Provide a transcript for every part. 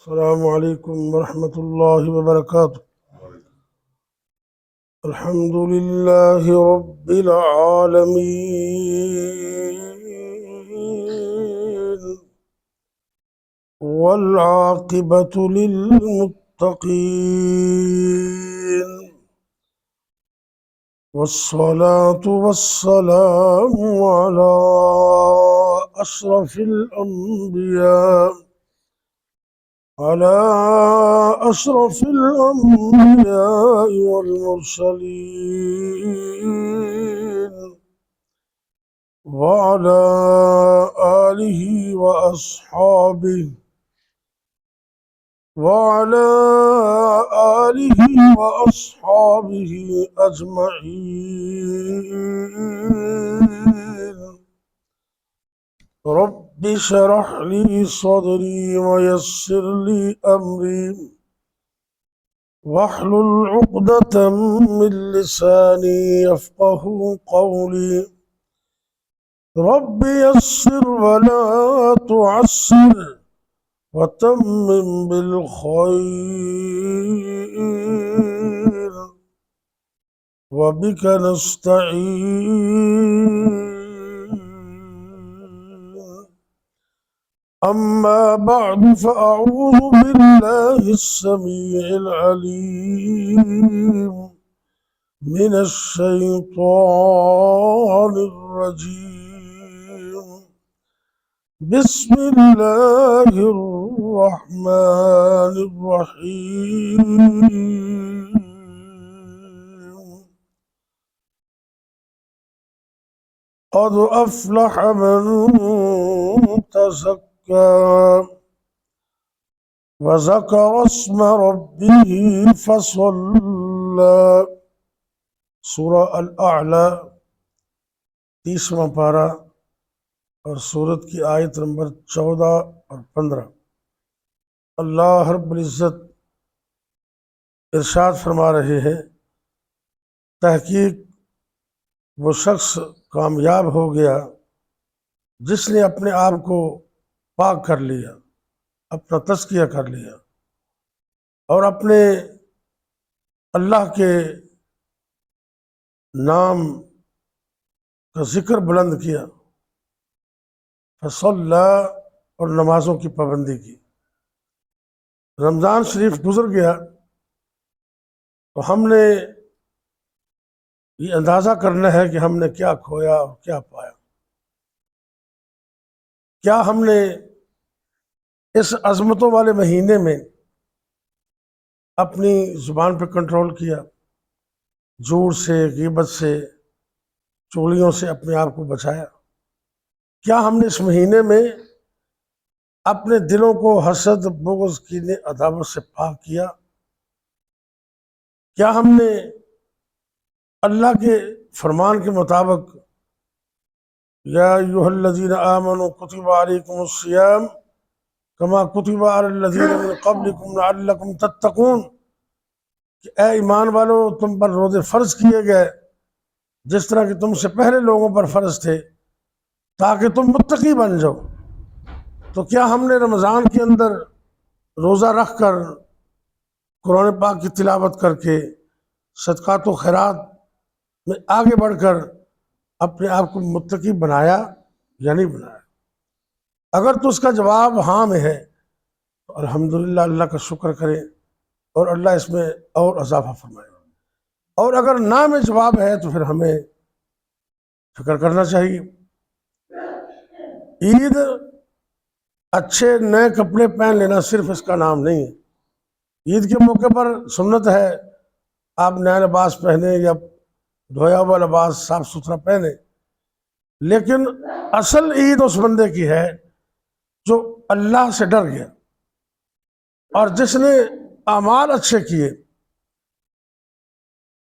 السلام علیکم ورحمۃ اللہ وبرکاتہ۔ الحمد للہ رب العالمین والعاقبۃ للمتقین والصلاة والسلام علی اشرف الانبیاء والمرسلين وعلى آله وأصحابه أجمعين. رب اشرح لي صدري ويسر لي أمري واحلل عقدة من لساني يفقه قولي. رب يسر ولا تعسر وتمم بالخير وبك نستعين. أما بعد فأعوذ بالله السميع العليم من الشيطان الرجيم. بسم الله الرحمن الرحيم. قد أفلح من تزكى وذكر اسم ربه فصلى. سورہ الاعلی 30واں پارہ اور سورت کی آیت نمبر 14 اور 15. اللہ رب العزت ارشاد فرما رہے ہیں، تحقیق وہ شخص کامیاب ہو گیا جس نے اپنے آپ کو پاک کر لیا، اپنا تزکیہ کر لیا اور اپنے اللہ کے نام کا ذکر بلند کیا، فصلی اور نمازوں کی پابندی کی. رمضان شریف گزر گیا تو ہم نے یہ اندازہ کرنا ہے کہ ہم نے کیا کھویا اور کیا پایا. کیا ہم نے اس عظمتوں والے مہینے میں اپنی زبان پہ کنٹرول کیا، جھوٹ سے، غیبت سے، چغلیوں سے اپنے آپ کو بچایا؟ کیا ہم نے اس مہینے میں اپنے دلوں کو حسد، بغض، کینے، عداوت سے پاک کیا؟ کیا ہم نے اللہ کے فرمان کے مطابق یا ایھا الذین آمنوا کتب علیکم الصیام کما کتب علی الذین من قبلکم لعلکم تتقون، کہ اے ایمان والو تم پر روزے فرض کیے گئے جس طرح کہ تم سے پہلے لوگوں پر فرض تھے تاکہ تم متقی بن جاؤ. تو کیا ہم نے رمضان کے اندر روزہ رکھ کر، قرآن پاک کی تلاوت کر کے، صدقات و خیرات میں آگے بڑھ کر اپنے آپ کو متقی بنایا یا نہیں بنایا؟ اگر تو اس کا جواب ہاں میں ہے تو الحمدللہ اللہ کا شکر کریں اور اللہ اس میں اور اضافہ فرمائے. اور اگر نہ میں جواب ہے تو پھر ہمیں فکر کرنا چاہیے. عید اچھے نئے کپڑے پہن لینا صرف اس کا نام نہیں ہے. عید کے موقع پر سنت ہے آپ نیا لباس پہنے یا دھویا ہوا لباس صاف ستھرا پہنے، لیکن اصل عید اس بندے کی ہے جو اللہ سے ڈر گیا اور جس نے اعمال اچھے کیے.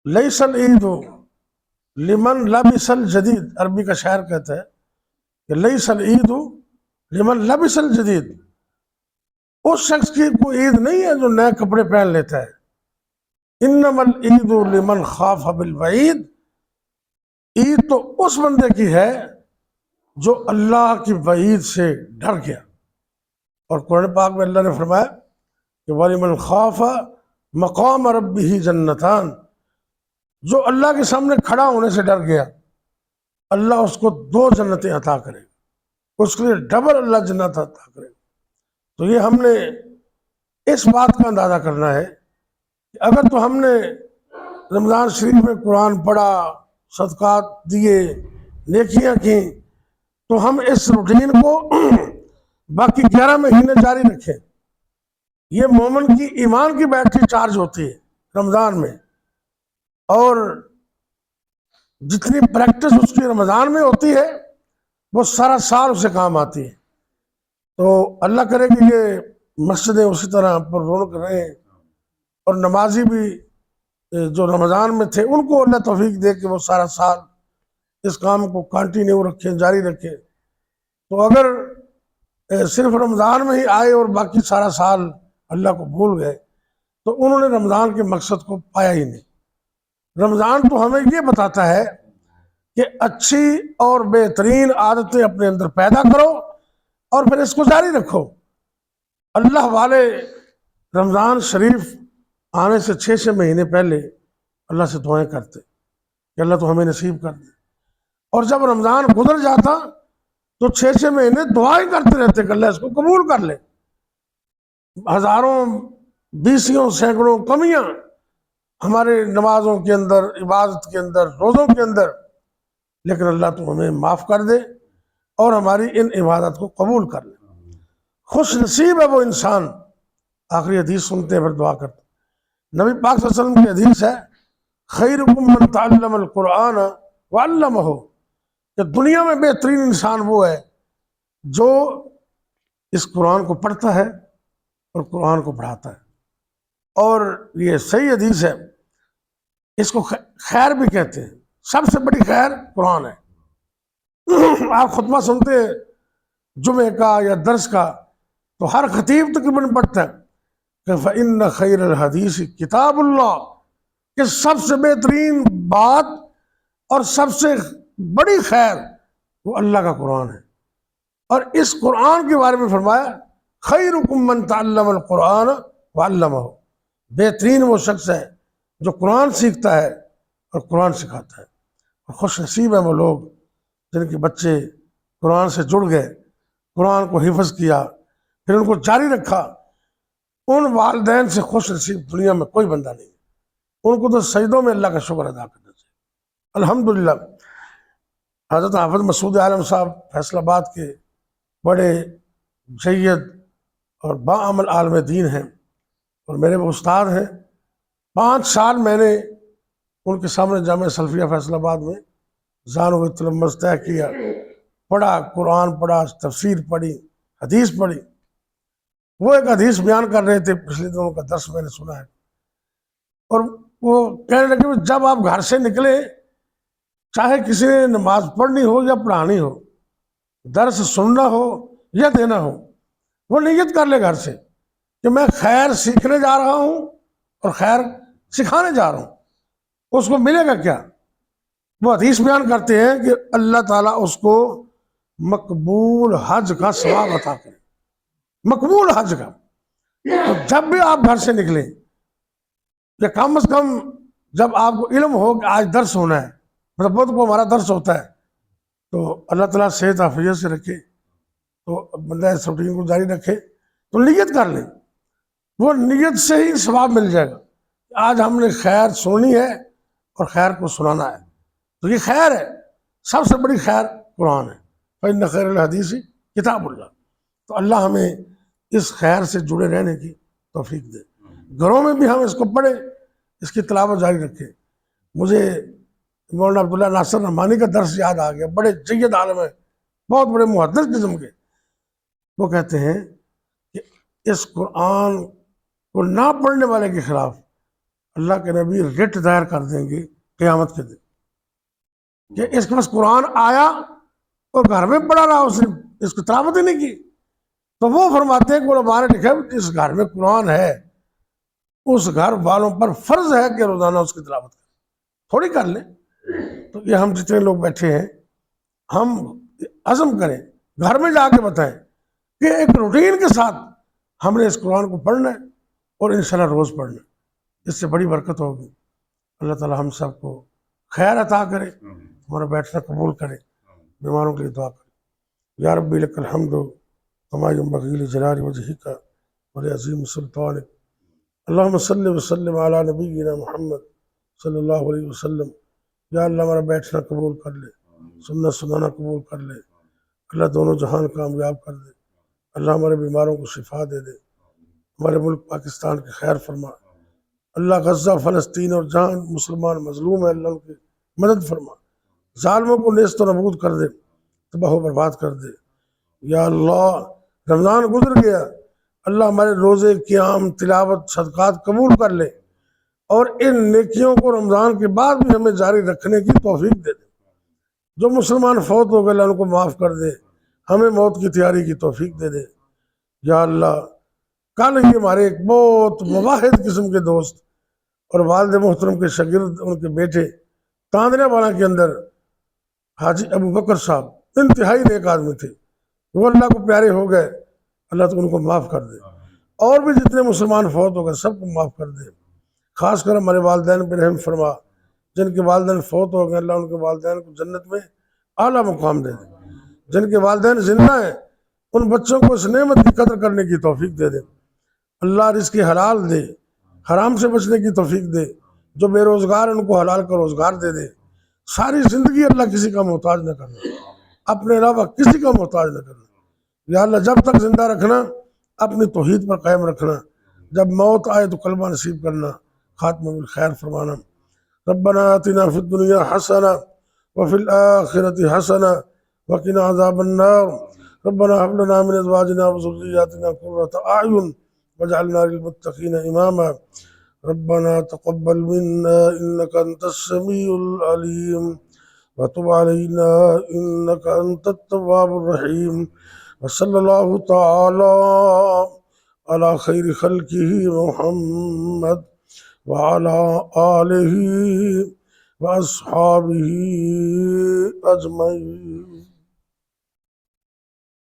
لیس العید لمن لبس الجدید، عربی کا شاعر کہتا ہے کہ لیس العید لمن لبس الجدید، اس شخص کی کوئی عید نہیں ہے جو نئے کپڑے پہن لیتا ہے. انما العید لمن خاف بالوعید، عید تو اس بندے کی ہے جو اللہ کی وعید سے ڈر گیا. اور قرآن پاک میں اللہ نے فرمایا کہ وَلِمَنْ خَافَ مَقَامَ رَبِّهِ جَنَّتَانِ، جو اللہ کے سامنے کھڑا ہونے سے ڈر گیا اللہ اس کو 2 جنتیں عطا کرے، اس کے لیے ڈبل اللہ جنت عطا کرے۔ تو یہ ہم نے اس بات کا اندازہ کرنا ہے کہ اگر تو ہم نے رمضان شریف میں قرآن پڑھا، صدقات دیے، نیکیاں کی، تو ہم اس روٹین کو باقی 11 مہینے جاری رکھیں۔ یہ مومن کی ایمان کی بیٹری چارج ہوتی ہے رمضان میں، اور جتنی پریکٹس اس کی رمضان میں ہوتی ہے وہ سارا سال اسے کام آتی ہے۔ تو اللہ کرے کہ یہ مسجدیں اسی طرح پر رونق رہیں، اور نمازی بھی جو رمضان میں تھے ان کو اللہ توفیق دے کہ وہ سارا سال اس کام کو کنٹینیو رکھیں، جاری رکھیں۔ تو اگر صرف رمضان میں ہی آئے اور باقی سارا سال اللہ کو بھول گئے تو انہوں نے رمضان کے مقصد کو پایا ہی نہیں۔ رمضان تو ہمیں یہ بتاتا ہے کہ اچھی اور بہترین عادتیں اپنے اندر پیدا کرو اور پھر اس کو جاری رکھو۔ اللہ والے رمضان شریف آنے سے 6 مہینے پہلے اللہ سے دعائیں کرتے کہ اللہ تو ہمیں نصیب کر دے، اور جب رمضان گزر جاتا تو 6 مہینے دعائیں کرتے رہتے کہ اللہ اس کو قبول کر لے۔ ہزاروں، بیسیوں، سینکڑوں کمیاں ہمارے نمازوں کے اندر، عبادت کے اندر، روزوں کے اندر، لیکن اللہ تو ہمیں معاف کر دے اور ہماری ان عبادت کو قبول کر لے۔ خوش نصیب ہے وہ انسان۔ آخری حدیث سنتے ہیں پھر دعا کرتے۔ نبی پاک صلی اللہ علیہ وسلم کی حدیث ہے، خیرکم من تعلم القرآن وعلمہ، کہ دنیا میں بہترین انسان وہ ہے جو اس قرآن کو پڑھتا ہے اور قرآن کو پڑھاتا ہے۔ اور یہ صحیح حدیث ہے، اس کو خیر بھی کہتے ہیں، سب سے بڑی خیر قرآن ہے۔ آپ خطبہ سنتے ہیں جمعے کا یا درس کا تو ہر خطیب تقریباً پڑھتا ہے کہ فَإِنَّ خَيْرَ الْحَدِيثِ کتاب اللہ، کہ سب سے بہترین بات اور سب سے بڑی خیر وہ اللہ کا قرآن ہے۔ اور اس قرآن کے بارے میں فرمایا خیرکم من تعلم القرآن وعلمہ، بہترین وہ شخص ہے جو قرآن سیکھتا ہے اور قرآن سکھاتا ہے۔ اور خوش نصیب ہیں وہ لوگ جن کے بچے قرآن سے جڑ گئے، قرآن کو حفظ کیا، پھر ان کو جاری رکھا۔ ان والدین سے خوش نصیب دنیا میں کوئی بندہ نہیں، ان کو تو سجدوں میں اللہ کا شکر ادا کرنا چاہیے۔ الحمدللہ حضرت حافظ مسعود عالم صاحب فیصل آباد کے بڑے جید اور باعمل عالم دین ہیں اور میرے وہ استاد ہیں۔ 5 سال میں نے ان کے سامنے جامعہ سلفیہ فیصل آباد میں ذان و تلمذ طے کیا، پڑھا، قرآن پڑھا، تفسیر پڑھی، حدیث پڑھی۔ وہ ایک حدیث بیان کر رہے تھے، پچھلے دنوں کا درس میں نے سنا ہے، اور وہ کہنے لگے کہ جب آپ گھر سے نکلے، چاہے کسی نے نماز پڑھنی ہو یا پڑھانی ہو، درس سننا ہو یا دینا ہو، وہ نیت کر لے گھر سے کہ میں خیر سیکھنے جا رہا ہوں اور خیر سکھانے جا رہا ہوں۔ اس کو ملے گا کیا؟ وہ حدیث بیان کرتے ہیں کہ اللہ تعالیٰ اس کو مقبول حج کا ثواب عطا کرے، مقبول حج کا۔ تو جب بھی آپ گھر سے نکلیں، یا کم از کم جب آپ کو علم ہو کہ آج درس ہونا ہے، مطلب بدھ کو ہمارا درس ہوتا ہے، تو اللہ تعالیٰ صحت عافیت سے رکھے تو بندہ اس روٹین کو جاری رکھے، تو نیت کر لیں، وہ نیت سے ہی ثواب مل جائے گا۔ آج ہم نے خیر سننی ہے اور خیر کو سنانا ہے، تو یہ خیر ہے، سب سے بڑی خیر قرآن ہے۔ فإن خیر الحدیث کتاب اللہ۔ تو اللہ ہمیں اس خیر سے جڑے رہنے کی توفیق دے، گھروں میں بھی ہم اس کو پڑھیں، اس کی تلاوت جاری رکھیں۔ مجھے مولانا عبداللہ ناصر رحمانی کا درس یاد آ گیا، بڑے جید عالم ہیں، بہت بڑے محدث قسم کے۔ وہ کہتے ہیں کہ اس قرآن کو نہ پڑھنے والے کے خلاف اللہ کے نبی رٹ دائر کر دیں گے قیامت کے دن، کہ اس کے پاس قرآن آیا اور گھر میں پڑھا رہا، اس نے اس کی تلاوت ہی نہیں کی۔ تو وہ فرماتے ہیں کہ علماء نے لکھا ہے جس گھر میں قرآن ہے اس گھر والوں پر فرض ہے کہ روزانہ اس کی تلاوت کریں، تھوڑی کر لیں۔ تو یہ ہم جتنے لوگ بیٹھے ہیں، ہم عزم کریں، گھر میں جا کے بتائیں کہ ایک روٹین کے ساتھ ہم نے اس قرآن کو پڑھنا ہے، اور انشاءاللہ روز پڑھنا، اس سے بڑی برکت ہوگی۔ اللہ تعالی ہم سب کو خیر عطا کرے، ہمارا بیٹھنا قبول کرے، بیماروں کے لیے دعا کرے۔ یا ربی لک الحمد کما ینبغی لجلال وجہک ولعظیم سلطانک، اللہم صلی وسلم علی نبینا محمد صلی اللہ علیہ وسلم۔ یا اللہ ہمارا بیٹھنا قبول کر لے، سننا سنانا قبول کر لے، اللہ دونوں جہان کامیاب کر دے، اللہ ہمارے بیماروں کو شفا دے دے، ہمارے ملک پاکستان کی خیر فرما، اللہ غزہ فلسطین اور جہاں مسلمان مظلوم ہیں اللہ ان کی مدد فرما، ظالموں کو نیست و نابود کر دے، تباہ و برباد کر دے۔ یا اللہ رمضان گزر گیا، اللہ ہمارے روزے قیام تلاوت صدقات قبول کر لے، اور ان نیکیوں کو رمضان کے بعد بھی ہمیں جاری رکھنے کی توفیق دے دے۔ جو مسلمان فوت ہو گئے اللہ ان کو معاف کر دے، ہمیں موت کی تیاری کی توفیق دے دے۔ یا اللہ کل ہی ہمارے ایک بہت مواحد قسم کے دوست اور والد محترم کے شاگرد، ان کے بیٹے تاندرے والا کے اندر حاجی ابو بکر صاحب انتہائی نیک آدمی تھے، وہ اللہ کو پیارے ہو گئے، اللہ تو ان کو معاف کر دے، اور بھی جتنے مسلمان فوت ہو گئے سب کو معاف کر دے۔ خاص کر ہمارے والدین پہ رحم فرما، جن کے والدین فوت ہو گئے اللہ ان کے والدین کو جنت میں اعلیٰ مقام دے دے، جن کے والدین زندہ ہیں ان بچوں کو اس نعمت کی قدر کرنے کی توفیق دے دے، اللہ رزق حلال دے، حرام سے بچنے کی توفیق دے، جو بے روزگار ان کو حلال کا روزگار دے دے، ساری زندگی اللہ کسی کا محتاج نہ کرنا، اپنے علاوہ کسی کا محتاج نہ کرنا۔ یا اللہ جب تک زندہ رکھنا اپنی توحید پر قائم رکھنا، جب موت آئے تو کلمہ نصیب کرنا، خاتمہ بالخیر فرمانا۔ ربنا آتنا فی الدنیا حسنہ وفی الآخرة حسنہ وقنا عذاب النار، ربنا هب لنا من ازواجنا وذرياتنا قرة اعین واجعلنا للمتقین اماما، ربنا تقبل منا انك انت السمیع العلیم وتب علينا انك انت التواب الرحیم، وصلی اللہ تعالی على خیر خلقہ محمد وعلى آلہ واصحابہ اجمعین۔